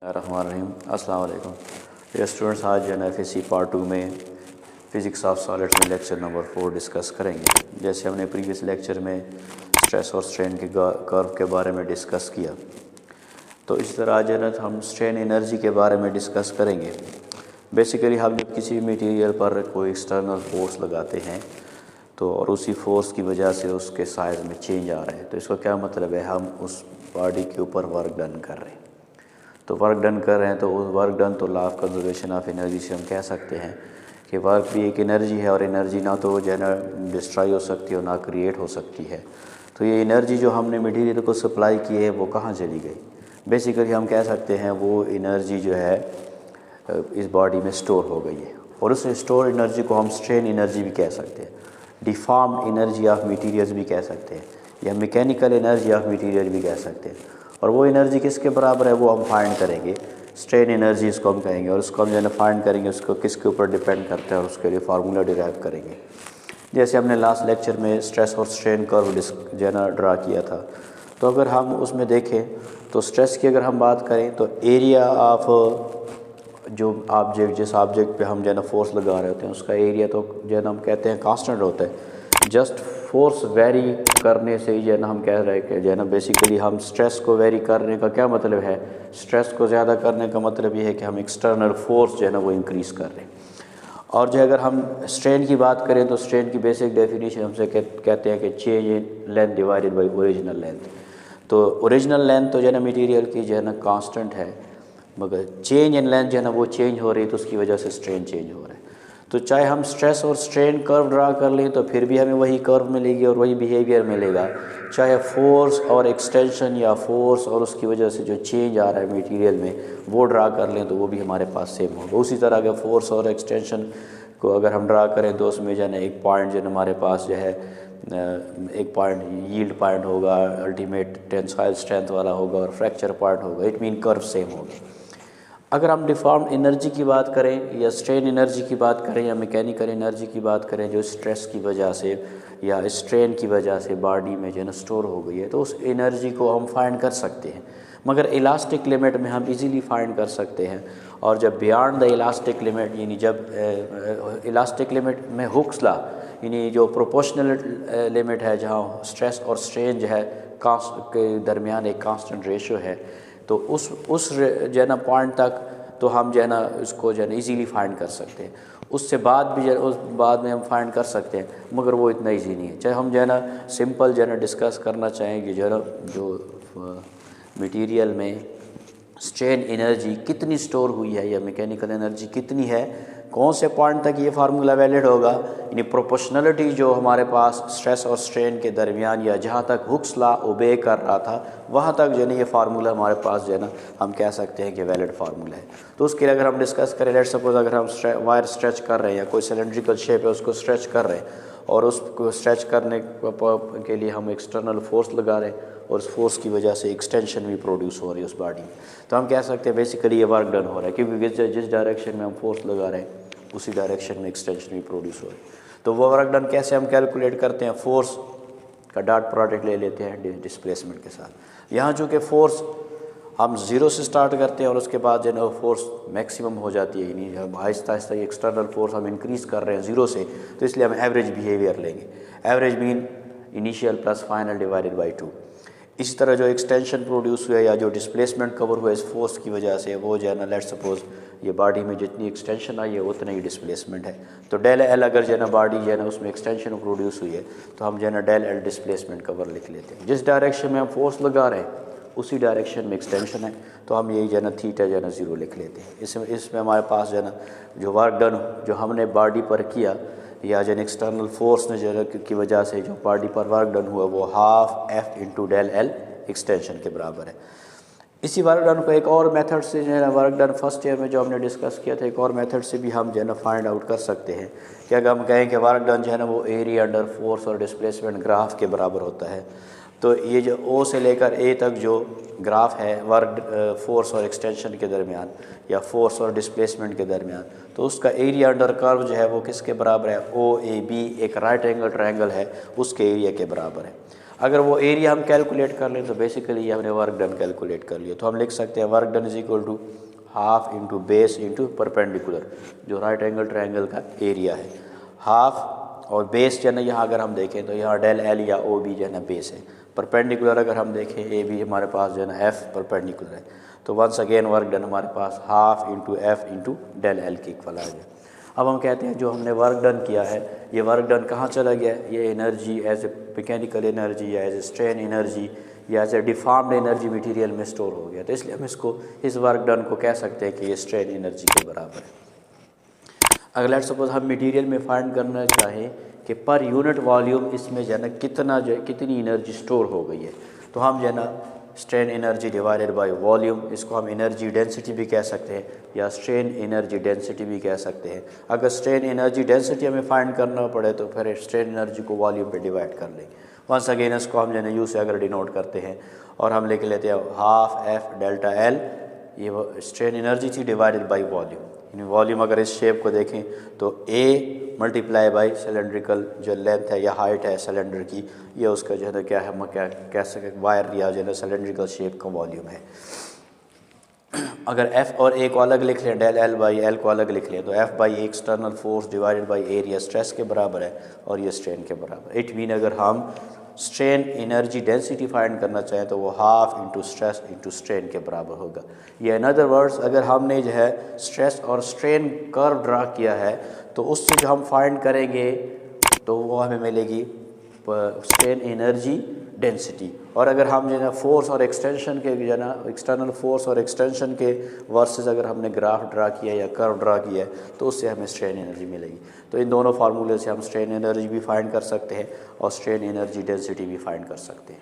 रहीम अस्सलाम वालेकुम dear students. आज जो है एफएससी पार्ट 2 में फ़िज़िक्स ऑफ सॉलिड्स में लेक्चर नंबर 4 डिस्कस करेंगे। जैसे हमने प्रीवियस लेक्चर में स्ट्रेस और स्ट्रेन के कर्व के बारे में डिस्कस किया, तो इस तरह आज जो है हम स्ट्रेन एनर्जी के बारे में डिस्कस करेंगे। बेसिकली हम जब किसी मटेरियल पर कोई एक्सटर्नल फोर्स लगाते हैं तो और उसी फोर्स की वजह से उसके साइज़ में चेंज आ रहा है, तो इसका क्या मतलब है, हम उस बॉडी के ऊपर वर्क डन कर रहे हैं। तो वर्क डन कर रहे हैं तो उस वर्क डन तो law of conservation of energy से हम कह सकते हैं कि वर्क भी एक एनर्जी है और एनर्जी ना तो जो है ना डिस्ट्रॉय हो सकती है और ना क्रिएट हो सकती है। तो ये एनर्जी जो हमने मटेरियल को सप्लाई की है वो कहाँ चली गई। बेसिकली हम कह सकते हैं वो एनर्जी जो है इस बॉडी में स्टोर हो गई है, और उस स्टोर एनर्जी को हम स्ट्रेन एनर्जी भी कह सकते हैं, डिफॉर्म एनर्जी ऑफ मटीरियल्स भी कह सकते हैं, या मैकेनिकल एनर्जी ऑफ मटीरियल भी कह सकते हैं। और वो एनर्जी किसके बराबर है वो हम फाइंड करेंगे, स्ट्रेन एनर्जी इसको हम कहेंगे, और उसको हम जो है फाइंड करेंगे उसको किसके ऊपर डिपेंड करता है और उसके लिए फार्मूला डिराइव करेंगे। जैसे हमने लास्ट लेक्चर में स्ट्रेस और स्ट्रेन कर्व जो है ना ड्रा किया था, तो अगर हम उसमें देखें तो स्ट्रेस की अगर हम बात करें तो एरिया ऑफ जो ऑब्जेक्ट जिस ऑब्जेक्ट पे हम जो है ना फोर्स लगा रहे होते हैं उसका एरिया तो जो है ना हम कहते हैं कांस्टेंट होता है। जस्ट फोर्स वेरी करने से ही जो है ना हम कह रहे हैं कि जो है ना बेसिकली हम स्ट्रेस को वेरी करने का क्या मतलब है, स्ट्रेस को ज़्यादा करने का मतलब ये है कि हम एक्सटर्नल फोर्स जो है ना वो इंक्रीज़ कर रहे हैं। और जो अगर हम स्ट्रेन की बात करें तो स्ट्रेन की बेसिक डेफिनेशन हमसे कहते हैं कि change in length divided by original length. तो ओरिजिनल लेंथ तो जो है ना मटीरियल की जो है ना कांस्टेंट है, मगर चेंज इन लेंथ जो है ना वो चेंज हो रही है, तो उसकी वजह से स्ट्रेन चेंज हो रहा है। तो चाहे हम स्ट्रेस और स्ट्रेन कर्व ड्रा कर लें तो फिर भी हमें वही कर्व मिलेगी और वही बिहेवियर मिलेगा, चाहे फोर्स और एक्सटेंशन या फोर्स और उसकी वजह से जो चेंज आ रहा है मटेरियल में वो ड्रा कर लें तो वो भी हमारे पास सेम होगा। उसी तरह अगर फोर्स और एक्सटेंशन को अगर हम ड्रा करें तो उसमें जो है ना एक पॉइंट जो है हमारे पास जो है एक पॉइंट यील्ड पॉइंट होगा, अल्टीमेट टेंसाइल स्ट्रेंथ वाला होगा, और फ्रैक्चर पॉइंट होगा। इट मीन कर्व सेम होगा। अगर हम डिफॉर्म एनर्जी की बात करें या स्ट्रेन एनर्जी की बात करें या मैकेनिकल एनर्जी की बात करें जो स्ट्रेस की वजह से या स्ट्रेन की वजह से बॉडी में जो है ना स्टोर हो गई है, तो उस एनर्जी को हम फाइंड कर सकते हैं, मगर इलास्टिक लिमिट में हम इजीली फाइंड कर सकते हैं। और जब बियॉन्ड द इलास्टिक लिमिट यानी जब इलास्टिक लिमिट में हुक्स लॉ यानी जो प्रोपोर्शनल लिमिट है जहाँ स्ट्रेस और स्ट्रेन जो है के दरमियान एक कांस्टेंट रेशो है, तो उस जो है ना पॉइंट तक तो हम जो है ना उसको जो है ना ईजीली फाइंड कर सकते हैं। उससे बाद भी उस बाद में हम फाइंड कर सकते हैं, मगर वो इतना इजी नहीं है। चाहे हम जो है ना सिंपल जो है ना डिस्कस करना चाहें कि जो है ना जो मटेरियल में स्ट्रेन एनर्जी कितनी स्टोर हुई है या मैकेनिकल एनर्जी कितनी है, कौन से पॉइंट तक ये फार्मूला वैलिड होगा, यानी प्रोपोर्शनलिटी जो हमारे पास स्ट्रेस और स्ट्रेन के दरमियान या जहाँ तक हुक्स लॉ ओबे कर रहा था वहाँ तक जो है ना ये फार्मूला हमारे पास जो है ना हम कह सकते हैं कि वैलिड फार्मूला है। तो उसके लिए अगर हम डिस्कस करें, लेट्स सपोज अगर हम वायर स्ट्रेच कर रहे हैं या कोई सिलेंड्रिकल शेप है उसको स्ट्रेच कर रहे हैं और उसको स्ट्रेच करने के लिए हम एक्सटर्नल फोर्स लगा रहे हैं और उस फोर्स की वजह से एक्सटेंशन भी प्रोड्यूस हो रही है उस बॉडी में, तो हम कह सकते हैं बेसिकली ये वर्क डन हो रहा है, क्योंकि जिस डायरेक्शन में हम फोर्स लगा रहे हैं उसी डायरेक्शन में एक्सटेंशन भी प्रोड्यूस हो रही है। तो वो वर्क डन कैसे हम कैलकुलेट करते हैं, फोर्स का डॉट प्रोडक्ट ले लेते हैं डिस्प्लेसमेंट के साथ। यहाँ चूँकि फोर्स हम ज़ीरो से स्टार्ट करते हैं और उसके बाद जो है ना फोर्स मैक्सिमम हो जाती है, यानी जब आहिस्ता आहिस्ता एक्सटर्नल फोर्स हम इंक्रीज़ कर रहे हैं ज़ीरो से, तो इसलिए हम एवरेज बिहेवियर लेंगे। Average mean initial plus final divided by 2। इसी तरह जो एक्सटेंशन प्रोड्यूस हुआ या जो डिस्प्लेसमेंट कवर हुआ इस फोर्स की वजह से, वो जो है ना लेट्स सपोज ये बॉडी में जितनी एक्सटेंशन आई है उतना ही डिस्प्लेसमेंट है, तो डेल एल अगर जो है ना बॉडी जो है ना उसमें एक्सटेंशन प्रोड्यूस हुई है तो हम जो है ना डेल एल डिस्प्लेसमेंट कवर लिख लेते हैं। जिस डायरेक्शन में हम फोर्स लगा रहे हैं उसी डायरेक्शन में एक्सटेंशन है, तो हम यही जो है ना थीटा जो है ना ज़ीरो लिख लेते हैं। इसमें हमारे पास जो है ना जो वर्क डन जो हमने बॉडी पर किया या जो एक्सटर्नल फोर्स ने जो की वजह से जो बॉडी पर वर्क डन हुआ वो half F into del L extension के बराबर है। इसी वर्क डन को एक और मेथड से जो है ना वर्क डन फर्स्ट ईयर में जो हमने डिस्कस किया था, एक और मेथड से भी हम जो है ना फाइंड आउट कर सकते हैं कि अगर हम कहें कि वर्क डन जो है ना वो एरिया अंडर फोर्स और डिस्प्लेसमेंट ग्राफ के बराबर होता है, तो ये जो ओ से लेकर ए तक जो ग्राफ है वर्क फोर्स और एक्सटेंशन के दरमियान या फोर्स और डिस्प्लेसमेंट के दरमियान, तो उसका एरिया अंडर कर्व जो है वो किसके बराबर है, ओ ए बी एक राइट एंगल ट्रायंगल है उसके एरिया के बराबर है। अगर वो एरिया हम कैलकुलेट कर लें तो बेसिकली ये हमने वर्क डन कैलकुलेट कर लिया। तो हम लिख सकते हैं work done is equal to half into base into perpendicular, जो राइट एंगल ट्रायंगल का एरिया है। हाफ और बेस जो है ना, यहाँ अगर हम देखें तो यहाँ डेल एल या ओ बी जो है ना बेस है। परपेंडिकुलर अगर हम देखें ए बी हमारे पास जो है ना एफ परपेंडिकुलर है। तो वंस अगेन वर्क डन हमारे पास half into F into del L के इक्वल आ गया। अब हम कहते हैं जो हमने वर्क डन किया है, ये वर्क डन कहाँ चला गया? ये energy as a mechanical energy या एज ए स्ट्रेन एनर्जी या as a deformed energy material में स्टोर हो गया। तो इसलिए हम इसको इस वर्क डन को कह सकते हैं कि ये स्ट्रेन एनर्जी के बराबर है। अगर लेट्स सपोज हम मटेरियल में फाइंड करना चाहें कि पर यूनिट वॉल्यूम इसमें जो है ना कितना जो है कितनी एनर्जी स्टोर हो गई है, तो हम जो है ना strain energy divided by volume, इसको हम एनर्जी डेंसिटी भी कह सकते हैं या स्ट्रेन एनर्जी डेंसिटी भी कह सकते हैं। अगर स्ट्रेन एनर्जी डेंसिटी हमें फाइंड करना पड़े तो फिर स्ट्रेन एनर्जी को वॉल्यूम पे डिवाइड कर लेंगे। वंस अगेन इसको हम जो है यू से अगर डिनोट करते हैं और हम लिख लेते हैं हाफ एफ डेल्टा एल, ये स्ट्रेन एनर्जी थी डिवाइडेड बाई वॉल्यूम। वॉल्यूम अगर इस शेप को देखें तो ए मल्टीप्लाई बाई सिलेंड्रिकल जो लेंथ है या हाइट है सिलेंडर की, ये उसका जो है ना क्या है हम क्या कह सकें वायर या जो है ना सिलेंड्रिकल शेप का वॉल्यूम है। अगर एफ और ए को अलग लिख लें, डेल एल बाई एल को अलग लिख लें, तो F by external force divided by area stress के बराबर है और ये स्ट्रेन के बराबर। इट मीन अगर हम स्ट्रेन एनर्जी डेंसिटी फाइंड करना चाहें तो वो half into stress into strain के बराबर होगा। या इन अदर वर्ड्स अगर हमने जो है स्ट्रेस और स्ट्रेन कर्व ड्रा किया है तो उससे जो हम फाइंड करेंगे तो वो हमें मिलेगी स्ट्रेन एनर्जी डेंसिटी। और अगर हम जो है ना फोर्स और एक्सटेंशन के जो है ना एक्सटर्नल फोर्स और एक्सटेंशन के वर्सेस अगर हमने ग्राफ ड्रा किया या कर्व ड्रा किया है तो उससे हमें स्ट्रेन एनर्जी मिलेगी। तो इन दोनों फार्मूले से हम स्ट्रेन एनर्जी भी फाइंड कर सकते हैं और स्ट्रेन एनर्जी डेंसिटी भी फाइंड कर सकते हैं।